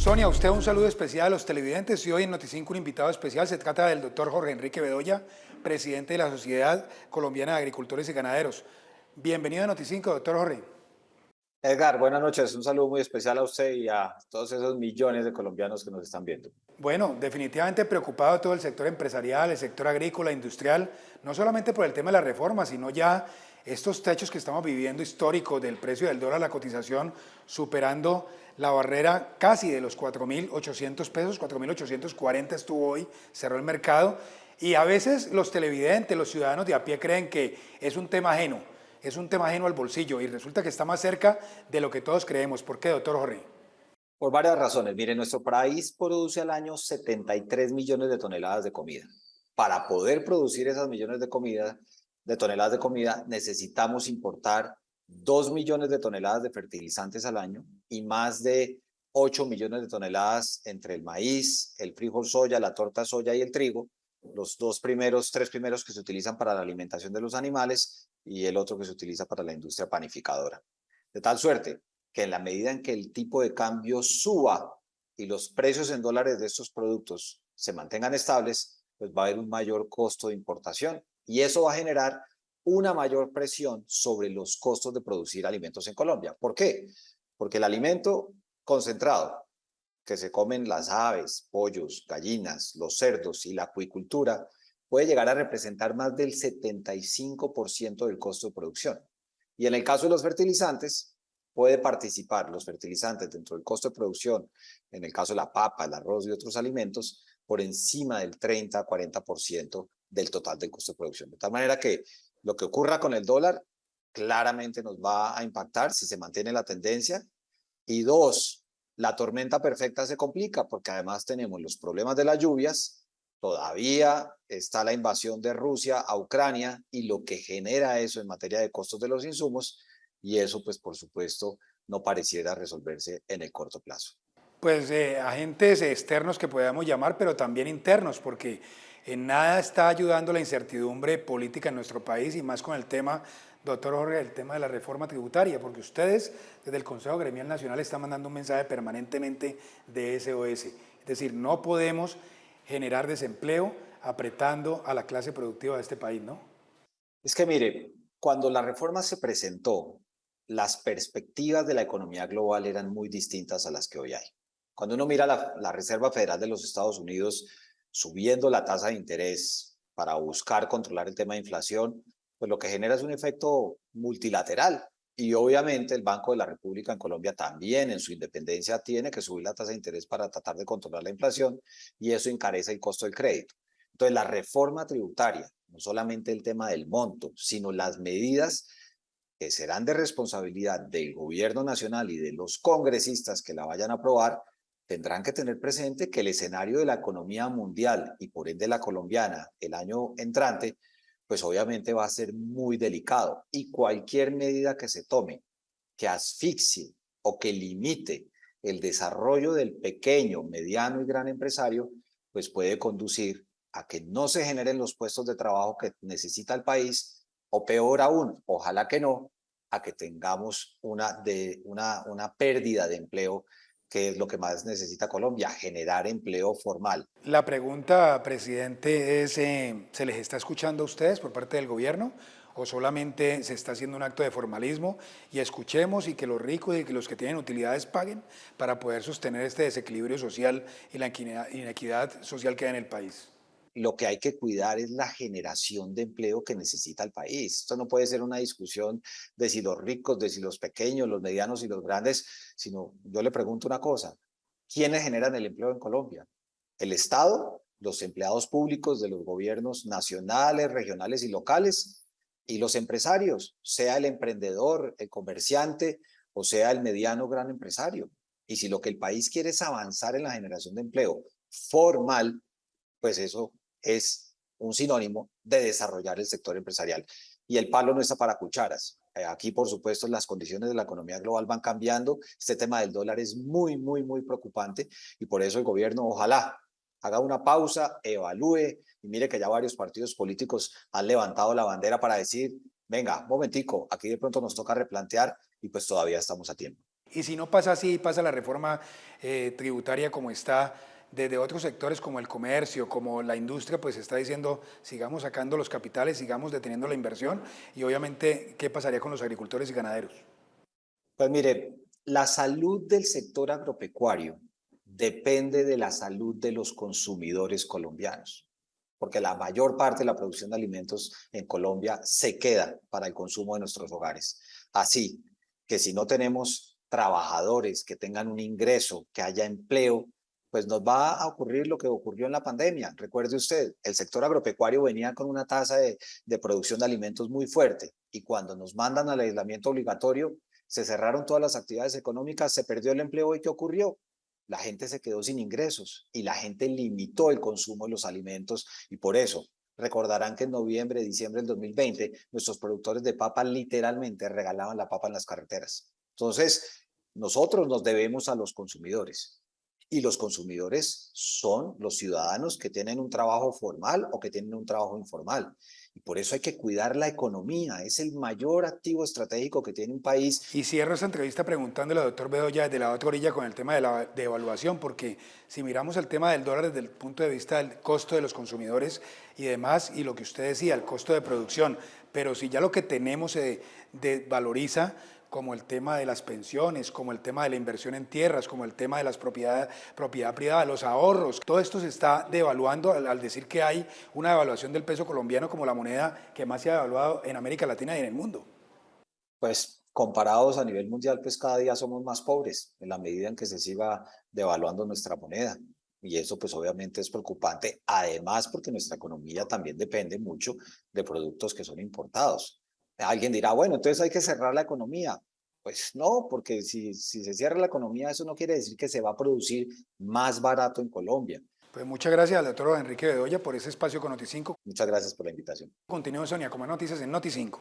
Sonia, a usted un saludo especial a los televidentes y hoy en Noticinco un invitado especial. Se trata del doctor Jorge Enrique Bedoya, presidente de la Sociedad Colombiana de Agricultores y Ganaderos. Bienvenido a Noticinco, doctor Jorge. Edgar, buenas noches. Un saludo muy especial a usted y a todos esos millones de colombianos que nos están viendo. Bueno, definitivamente preocupado todo el sector empresarial, el sector agrícola, industrial, no solamente por el tema de la reforma, sino ya estos techos que estamos viviendo históricos del precio del dólar, la cotización superando la barrera casi de los 4.800 pesos, 4.840 estuvo hoy, cerró el mercado, y a veces los televidentes, los ciudadanos de a pie creen que es un tema ajeno, al bolsillo, y resulta que está más cerca de lo que todos creemos. ¿Por qué, doctor Jorge? Por varias razones. Mire, nuestro país produce al año 73 millones de toneladas de comida. Para poder producir esas millones de toneladas de comida, necesitamos importar 2 millones de toneladas de fertilizantes al año y más de 8 millones de toneladas entre el maíz, el frijol soya, la torta soya y el trigo, los tres primeros que se utilizan para la alimentación de los animales y el otro que se utiliza para la industria panificadora. De tal suerte que en la medida en que el tipo de cambio suba y los precios en dólares de estos productos se mantengan estables, pues va a haber un mayor costo de importación y eso va a generar una mayor presión sobre los costos de producir alimentos en Colombia. ¿Por qué? Porque el alimento concentrado que se comen las aves, pollos, gallinas, los cerdos y la acuicultura puede llegar a representar más del 75% del costo de producción. Y en el caso de los fertilizantes, puede participar los fertilizantes dentro del costo de producción, en el caso de la papa, el arroz y otros alimentos, por encima del 30-40% del total del costo de producción. De tal manera que lo que ocurra con el dólar claramente nos va a impactar si se mantiene la tendencia. Y dos, la tormenta perfecta se complica porque además tenemos los problemas de las lluvias, todavía está la invasión de Rusia a Ucrania y lo que genera eso en materia de costos de los insumos, y eso pues por supuesto no pareciera resolverse en el corto plazo. Pues agentes externos que podamos llamar, pero también internos, porque en nada está ayudando la incertidumbre política en nuestro país y más con el tema, doctor Jorge, el tema de la reforma tributaria, porque ustedes desde el Consejo Gremial Nacional están mandando un mensaje permanentemente de SOS. Es decir, no podemos generar desempleo apretando a la clase productiva de este país, ¿no? Es que mire, cuando la reforma se presentó, las perspectivas de la economía global eran muy distintas a las que hoy hay. Cuando uno mira la Reserva Federal de los Estados Unidos subiendo la tasa de interés para buscar controlar el tema de inflación, pues lo que genera es un efecto multilateral. Y obviamente el Banco de la República en Colombia también en su independencia tiene que subir la tasa de interés para tratar de controlar la inflación y eso encarece el costo del crédito. Entonces la reforma tributaria, no solamente el tema del monto, sino las medidas que serán de responsabilidad del gobierno nacional y de los congresistas que la vayan a aprobar, tendrán que tener presente que el escenario de la economía mundial y por ende la colombiana el año entrante, pues obviamente va a ser muy delicado y cualquier medida que se tome que asfixie o que limite el desarrollo del pequeño, mediano y gran empresario, pues puede conducir a que no se generen los puestos de trabajo que necesita el país o peor aún, ojalá que no, a que tengamos una pérdida de empleo, que es lo que más necesita Colombia, generar empleo formal. La pregunta, presidente, es, ¿se les está escuchando a ustedes por parte del gobierno o solamente se está haciendo un acto de formalismo y escuchemos y que los ricos y que los que tienen utilidades paguen para poder sostener este desequilibrio social y la inequidad social que hay en el país? Lo que hay que cuidar es la generación de empleo que necesita el país. Esto no puede ser una discusión de si los ricos, de si los pequeños, los medianos y los grandes, sino yo le pregunto una cosa, ¿quiénes generan el empleo en Colombia? ¿El Estado, los empleados públicos de los gobiernos nacionales, regionales y locales? Y los empresarios, sea el emprendedor, el comerciante o sea el mediano gran empresario. Y si lo que el país quiere es avanzar en la generación de empleo formal, pues eso es un sinónimo de desarrollar el sector empresarial. Y el palo no está para cucharas. Aquí, por supuesto, las condiciones de la economía global van cambiando. Este tema del dólar es muy, muy, muy preocupante y por eso el gobierno ojalá haga una pausa, evalúe y mire que ya varios partidos políticos han levantado la bandera para decir, venga, un momentico, aquí de pronto nos toca replantear y pues todavía estamos a tiempo. Y si no pasa así, pasa la reforma tributaria como está, desde otros sectores como el comercio, como la industria, pues se está diciendo, sigamos sacando los capitales, sigamos deteniendo la inversión y obviamente, ¿qué pasaría con los agricultores y ganaderos? Pues mire, la salud del sector agropecuario depende de la salud de los consumidores colombianos, porque la mayor parte de la producción de alimentos en Colombia se queda para el consumo de nuestros hogares. Así que si no tenemos trabajadores que tengan un ingreso, que haya empleo, pues nos va a ocurrir lo que ocurrió en la pandemia. Recuerde usted, el sector agropecuario venía con una tasa de producción de alimentos muy fuerte y cuando nos mandan al aislamiento obligatorio, se cerraron todas las actividades económicas, se perdió el empleo y ¿qué ocurrió? La gente se quedó sin ingresos y la gente limitó el consumo de los alimentos y por eso recordarán que en noviembre, diciembre del 2020, nuestros productores de papa literalmente regalaban la papa en las carreteras. Entonces, nosotros nos debemos a los consumidores y los consumidores son los ciudadanos que tienen un trabajo formal o que tienen un trabajo informal. Y por eso hay que cuidar la economía, es el mayor activo estratégico que tiene un país. Y cierro esta entrevista preguntándole al doctor Bedoya desde la otra orilla con el tema de la devaluación, porque si miramos el tema del dólar desde el punto de vista del costo de los consumidores y demás, y lo que usted decía, el costo de producción, pero si ya lo que tenemos se desvaloriza, como el tema de las pensiones, como el tema de la inversión en tierras, como el tema de las propiedad privada, los ahorros, todo esto se está devaluando al decir que hay una devaluación del peso colombiano como la moneda que más se ha devaluado en América Latina y en el mundo. Pues comparados a nivel mundial, pues cada día somos más pobres en la medida en que se siga devaluando nuestra moneda. Y eso pues obviamente es preocupante, además porque nuestra economía también depende mucho de productos que son importados. Alguien dirá, bueno, entonces hay que cerrar la economía. Pues no, porque si se cierra la economía, eso no quiere decir que se va a producir más barato en Colombia. Pues muchas gracias al doctor Enrique Bedoya por ese espacio con Noti5. Muchas gracias por la invitación. Continúe Sonia, como Noticias en Noti5.